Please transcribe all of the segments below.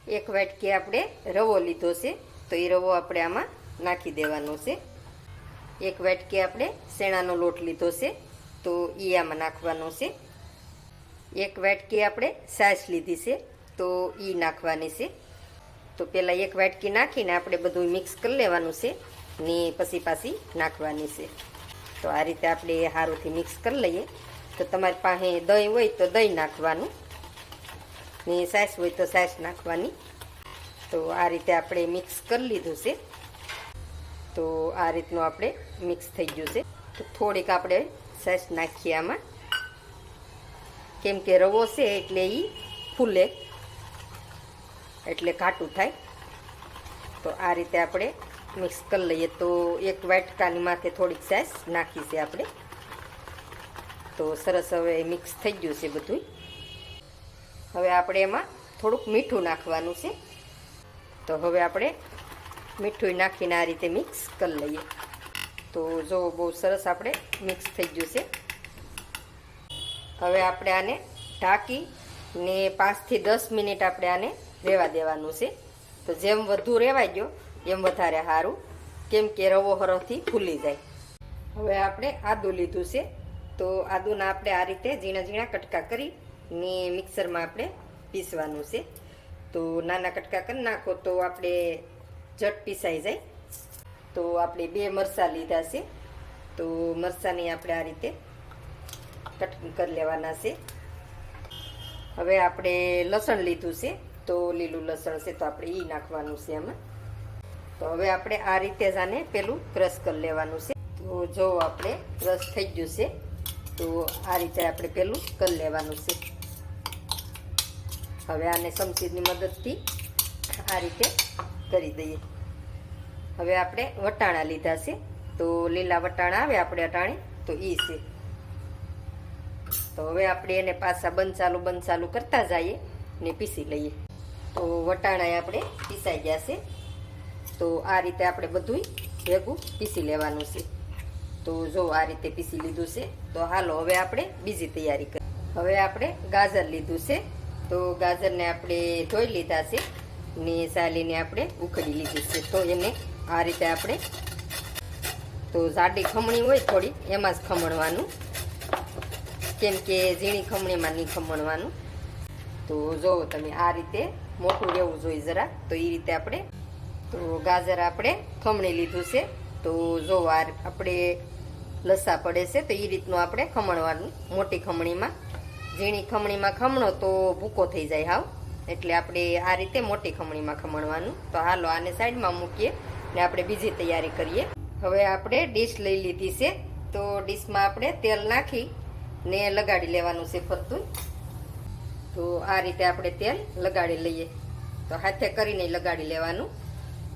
એક વાટકી આપણે રવો લીધો છે, તો એ રવો આપણે આમાં નાખી દેવાનો છે. એક વાટકી આપણે શેણાનો લોટ લીધો છે, તો એ આમાં નાખવાનો છે. એક વાટકી આપણે છાશ લીધી છે, તો એ નાખવાની છે. તો પહેલાં એક વાટકી નાખીને આપણે બધું મિક્સ કરી લેવાનું છે ને પછી પાછી નાખવાની છે. તો આ રીતે આપણે સારુંથી મિક્સ કરી લઈએ. તો તમારી પાસે દહીં હોય તો દહીં નાખવાનું ને છાશ હોય તો છાશ નાખવાની. તો આ રીતે આપણે મિક્સ કરી લીધું છે. તો આ રીતનું આપણે મિક્સ થઈ ગયું છે. તો થોડીક આપણે છાશ નાખીએ આમાં, કેમ કે રવો છે એટલે એ ફૂલે, એટલે ઘાટું થાય. તો આ રીતે આપણે મિક્સ કરી લઈએ. તો એક વાટકાની માથે થોડીક છાશ નાખી છે આપણે. તો સરસ હવે મિક્સ થઈ ગયું છે બધું. હવે આપણે એમાં થોડુંક મીઠું નાખવાનું છે. તો હવે આપણે મીઠું નાખીને આ રીતે મિક્સ કરી લઈએ. તો જો બહુ સરસ આપણે મિક્સ થઈ ગયું છે. હવે આપણે આને ઢાંકી ને 5 થી 10 મિનિટ આપણે આને રહેવા દેવાનું છે. તો જેમ વધુ રહેવાય ગયો એમ વધારે સારું, કેમ કે રવો હરોથી ફૂલી જાય. હવે આપણે આદું લીધું છે, તો આદુના આપણે આ રીતે ઝીણા ઝીણા કટકા કરી ને મિક્સરમાં આપણે પીસવાનું છે. તો નાના કટકા કરી નાખો તો આપણે ઝટ પીસાઈ જાય. તો આપણે 2 મરચાં લીધા છે, તો મરચાંની આપણે આ રીતે કટિંગ કરી લેવાના છે. હવે આપણે લસણ લીધું છે, તો લીલું લસણ છે, તો આપણે એ નાખવાનું છે આમાં. તો હવે આપણે આ રીતે જ આને પેલું ક્રશ કરી લેવાનું છે. તો જો આપણે ક્રશ થઈ ગયું છે, તો આ રીતે આપણે પેલું કરી લેવાનું છે. હવે આને ચમચીની મદદથી આ રીતે કરી દઈએ. હવે આપણે વટાણા લીધા છે, તો લીલા વટાણા આવે આપણે અટાણે, તો એ છે. તો હવે આપણે એને પાછા બંધ ચાલુ કરતા જઈએ ને પીસી લઈએ. તો વટાણા આપણે પીસાઈ ગયા છે. તો આ રીતે આપણે બધું ભેગું પીસી લેવાનું છે. તો જો આ રીતે પીસી લીધું છે. તો હાલો હવે આપણે બીજી તૈયારી કરીએ. હવે આપણે ગાજર લીધું છે, તો ગાજરને આપણે ધોઈ લીધા છે ને સાલીને આપણે ઉખડી લીધી છે. તો એને આ રીતે આપણે, તો જાડી ખમણી હોય થોડી એમાં જ ખમણવાનું, કેમ કે ઝીણી ખમણીમાં નહીં ખમણવાનું. તો જો તમે આ રીતે મોટું રહેવું જોઈએ જરા, તો એ રીતે આપણે, તો ગાજર આપણે ખમણી લીધું છે. તો જો આ આપણે લસા પડે છે, તો એ રીતનું આપણે ખમણવાનું. મોટી ખમણીમાં, ઝીણી ખમણીમાં ખમણો તો ભૂકો થઈ જાય હાવ, એટલે આપણે આ રીતે મોટી ખમણીમાં ખમણવાનું. તો હાલો આને સાઈડમાં મૂકીએ ને આપણે બીજી તૈયારી કરીએ. હવે આપણે ડીશ લઈ લીધી છે, તો ડીશમાં આપણે તેલ નાખી ને લગાડી લેવાનું છે ફરતું. તો આ રીતે આપણે તેલ લગાડી લઈએ. તો હાથે કરીને લગાડી લેવાનું.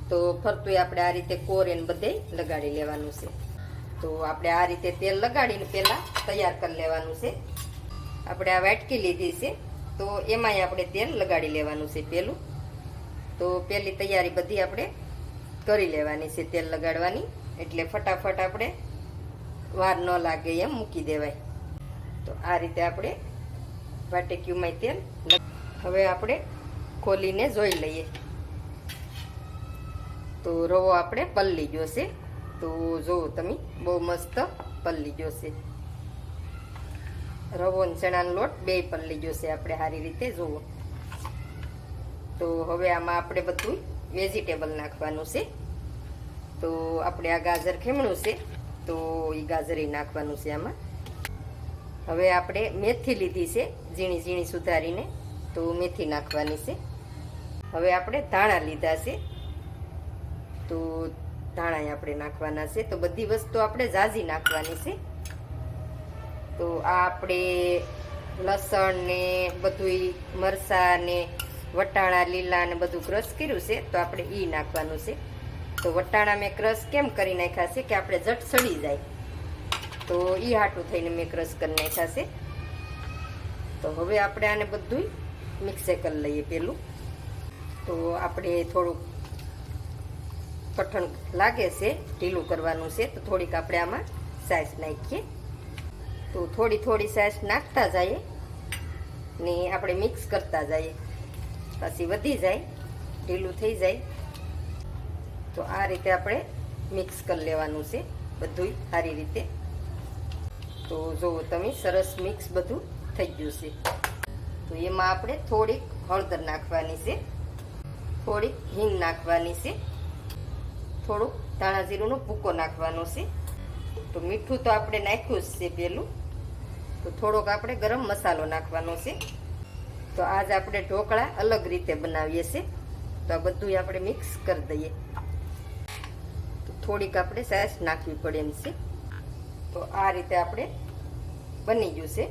તો ફરતું આપણે આ રીતે કોરેન બધે લગાડી લેવાનું છે. તો આપણે આ રીતે તેલ લગાડીને પહેલાં તૈયાર કરી લેવાનું છે. આપણે આ વાટકી લીધી છે, તો એમાંય આપણે તેલ લગાડી લેવાનું છે પહેલું. તો પહેલી તૈયારી બધી આપણે કરી લેવાની છે તેલ લગાડવાની, એટલે ફટાફટ આપણે વાર ન લાગે એમ મૂકી દેવાય. તો આ રીતે આપણે વાટકીમાં તેલ, હવે આપણે ખોલીને જોઈ લઈએ. તો રવો આપણે પલળી ગયો છે. તો જુઓ તમે, બહુ મસ્ત પલળી ગયો છે. રવો અને ચણાનો લોટ બે પલળી ગયો છે આપણે સારી રીતે જુઓ. તો હવે આમાં આપણે બધું વેજીટેબલ નાખવાનું છે. તો આપણે આ ગાજર ખીમણું છે, તો એ ગાજરી નાખવાનું છે આમાં. હવે આપણે મેથી લીધી છે ઝીણી ઝીણી સુધારીને, તો મેથી નાખવાની છે. હવે આપણે ધાણા લીધા છે, તો ધાણા આપણે નાખવાના છે. તો બધી વસ્તુ આપણે ઝાઝી નાખવાની છે. તો આ આપણે લસણ ને બધું, મરચાં ને વટાણા લીલા ને બધું ક્રશ કર્યું છે, તો આપણે એ નાખવાનું છે. તો વટાણા મેં ક્રશ કેમ કરી નાખ્યા છે કે આપણે ઝટ સડી જાય, તો એ હાટું થઈને મેં ક્રશ કરી નાખ્યા છે. તો હવે આપણે આને બધું મિક્સે કરી લઈએ પેલું. તો આપણે થોડુંક કઠણ લાગે છે, ઢીલું કરવાનું છે, તો થોડીક આપણે આમાં છાશ નાખીએ. તો થોડી થોડી છાશ નાખતા જઈએ ને આપણે મિક્સ કરતા જઈએ. પછી વધી જાય ઢીલું થઈ જાય તો આ રીતે આપણે મિક્સ કરી લેવાનું છે બધુંય સારી રીતે. તો જુઓ તમે, સરસ મિક્સ બધું થઈ ગયું છે. તો એમાં આપણે થોડીક હળદર નાખવાની છે, થોડીક હિંગ નાખવાની છે, થોડુંક ધાણા જીરુંનો ભૂકો નાખવાનો છે. તો મીઠું તો આપણે નાખ્યું જ છે પેલું. તો થોડોક આપણે ગરમ મસાલો નાખવાનો છે. તો આજ આપણે ઢોકળા અલગ રીતે બનાવીએ છીએ. તો આ બધું આપણે મિક્સ કરી દઈએ. તો થોડીક આપણે છાશ નાખવી પડે એમ છે. તો આ રીતે આપણે બની ગયું છે.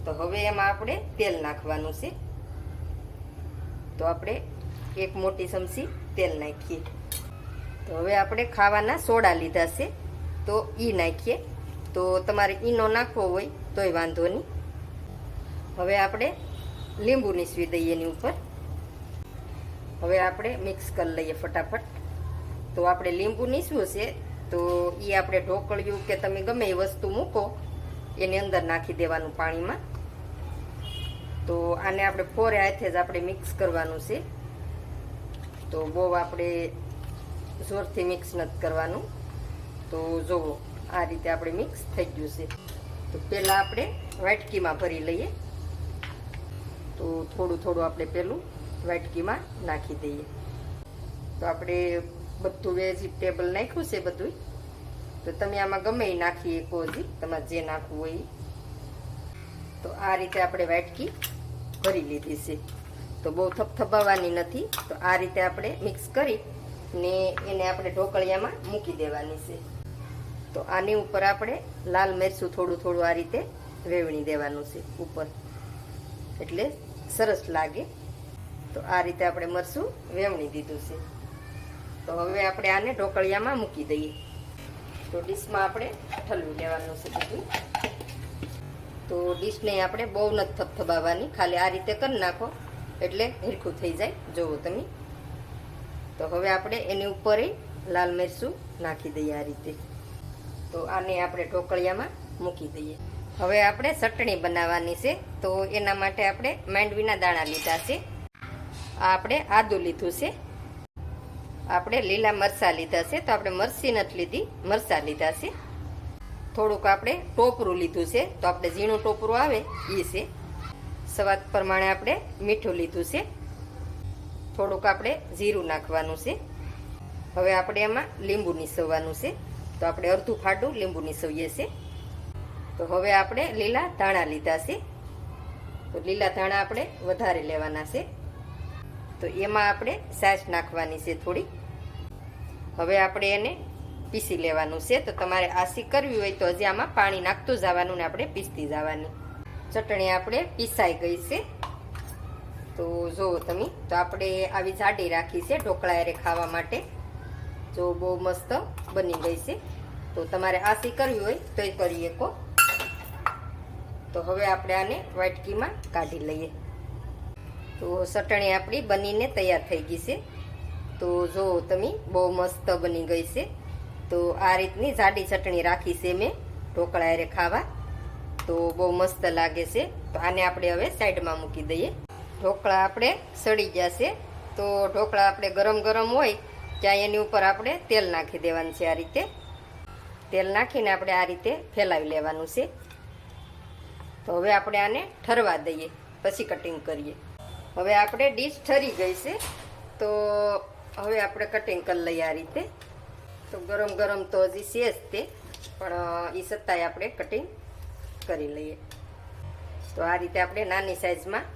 તો હવે એમાં આપણે તેલ નાખવાનું છે. તો આપણે એક મોટી ચમચી તેલ નાખીએ. તો હવે આપણે ખાવાના સોડા લીધા છે, તો ઈ નાખીએ. તો તમારે ઈનો નાખવો હોય તોય વાંધો નહીં. હવે આપણે લીંબુ નીસવી દઈએ એની ઉપર. હવે આપણે મિક્સ કરી લઈએ ફટાફટ. તો આપણે લીંબુ નીસવું છે, તો એ આપણે ઢોકળિયું કે તમે ગમે એ વસ્તુ મૂકો એની અંદર નાખી દેવાનું પાણીમાં. તો આને આપણે ફોરે હાથે જ આપણે મિક્સ કરવાનું છે. તો બહુ આપણે જોરથી મિક્સ નથી કરવાનું. તો જુઓ, આ રીતે આપણે મિક્સ થઈ ગયું છે. તો પહેલાં આપણે વાટકીમાં ભરી લઈએ. તો થોડું થોડું આપણે પેલું વાટકીમાં નાખી દઈએ. તો આપણે બધું વેજીટેબલ નાખ્યું છે બધું. તો તમે આમાં ગમે એ નાખી શકો, હજી તમારે જે નાખવું હોય. તો આ રીતે આપણે વાટકી ભરી લીધી છે. તો બહુ થપથપાવવાની નથી. તો આ રીતે આપણે મિક્સ કરી ને એને આપણે ઢોકળિયામાં મૂકી દેવાની છે. તો આની ઉપર આપણે લાલ મરચું થોડું થોડું આ રીતે વેવણી દેવાનું છે ઉપર, એટલે સરસ લાગે. તો આ રીતે આપણે મરચું વેવણી દીધું છે. તો હવે આપણે આને ઢોકળિયામાં મૂકી દઈએ. તો ડીશમાં આપણે ઠલવી લેવાનું છે બધું. તો ડીશને આપણે બહુ નથી થપથપાવવાની, ખાલી આ રીતે કરી નાખો એટલે હરખું થઈ જાય. જુઓ તમે. તો હવે આપણે એની ઉપર લાલ મરચું નાખી દઈએ આ રીતે. તો આને આપણે ઢોકળિયામાં મૂકી દઈએ. હવે આપણે ચટણી બનાવવાની છે. તો એના માટે આપણે માંડવીના દાણા લીધા છે. આ આપણે આદું લીધું છે. આપણે લીલા મરચાં લીધા છે. તો આપણે મરચી નથી લીધી, મરચાં લીધા છે. થોડુંક આપણે ટોપરું લીધું છે. તો આપણે ઝીણું ટોપરું આવે એ છે. સ્વાદ પ્રમાણે આપણે મીઠું લીધું છે. થોડુંક આપણે જીરું નાખવાનું છે. હવે આપણે એમાં લીંબુ નીસવવાનું છે. તો આપણે અડધું ફાડું લીંબુ નીસવીએ છીએ. તો હવે આપણે લીલા ધાણા લીધા છે. તો લીલા ધાણા આપણે વધારે લેવાના છે. તો એમાં આપણે છાશ નાખવાની છે થોડી. હવે આપણે એને પીસી લેવાનું છે. તો તમારે આસી કરવી હોય તો હજી આમાં પાણી નાખતું જવાનું ને આપણે પીસતી જવાની. ચટણી આપણે પીસાઈ ગઈ છે. તો જુઓ તમે. તો આપણે આવી જાડી રાખી છે ઢોકળા હારે ખાવા માટે. જો બહુ મસ્ત બની ગઈ છે. તો તમારે આસી કરવી હોય તો એ કરી શકો. તો હવે આપણે આને વાટકીમાં કાઢી લઈએ. તો ચટણી આપણી બનીને તૈયાર થઈ ગઈ છે. તો જો તમે, બહુ મસ્ત બની ગઈ છે. તો આ રીતની જાડી ચટણી રાખી છે મેં ઢોકળા હારે ખાવા. તો બહુ મસ્ત લાગે છે. તો આને આપણે હવે સાઈડમાં મૂકી દઈએ. ઢોકળા આપણે સડી ગયા છે. તો ઢોકળા આપણે ગરમ ગરમ હોય ત્યાં એની ઉપર આપણે તેલ નાખી દેવાનું છે. આ રીતે તેલ નાખીને આપણે આ રીતે ફેલાવી લેવાનું છે. તો હવે આપણે આને ઠરવા દઈએ, પછી કટિંગ કરીએ. હવે આપણે ડીશ ઠરી ગઈ છે. તો હવે આપણે કટિંગ કરી લઈએ આ રીતે. તો ગરમ ગરમ તો હજી છે જ તે, પણ એ છતાંય આપણે કટિંગ કરી લઈએ. તો આ રીતે આપણે નાની સાઈઝમાં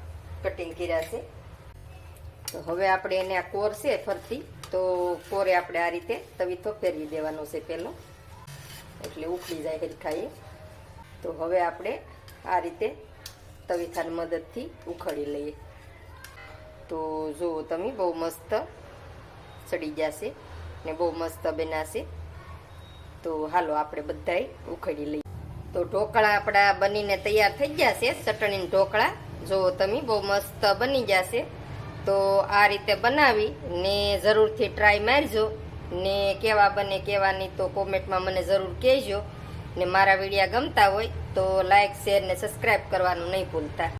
કટિંગ કર્યા છે. તો હવે આપણે એને આ કોર છે ફરતી, તો કોરે આપણે આ રીતે તવીથો ફેરવી દેવાનો છે પહેલો, એટલે ઉખડી જાય હરખાએ. તો હવે આપણે આ રીતે તવીથાની મદદથી ઉખડી લઈએ. તો જુઓ તમે, બહુ મસ્ત ચડી જશે ને બહુ મસ્ત બનાશે. તો હાલો આપણે બધાય ઉખડી લઈએ. તો ઢોકળા આપણા બનીને તૈયાર થઈ ગયા છે. ચટણી ઢોકળા જુઓ તમે, બહુ મસ્ત બની જશે. તો આ રીતે બનાવી ને જરૂરથી ટ્રાય મારજો ને કેવા બને કેવા નહીં તો કોમેન્ટમાં મને જરૂર કહેજો. ને મારા વિડીયા ગમતા હોય તો લાઈક, શેર ને સબસ્ક્રાઈબ કરવાનું નહીં ભૂલતા.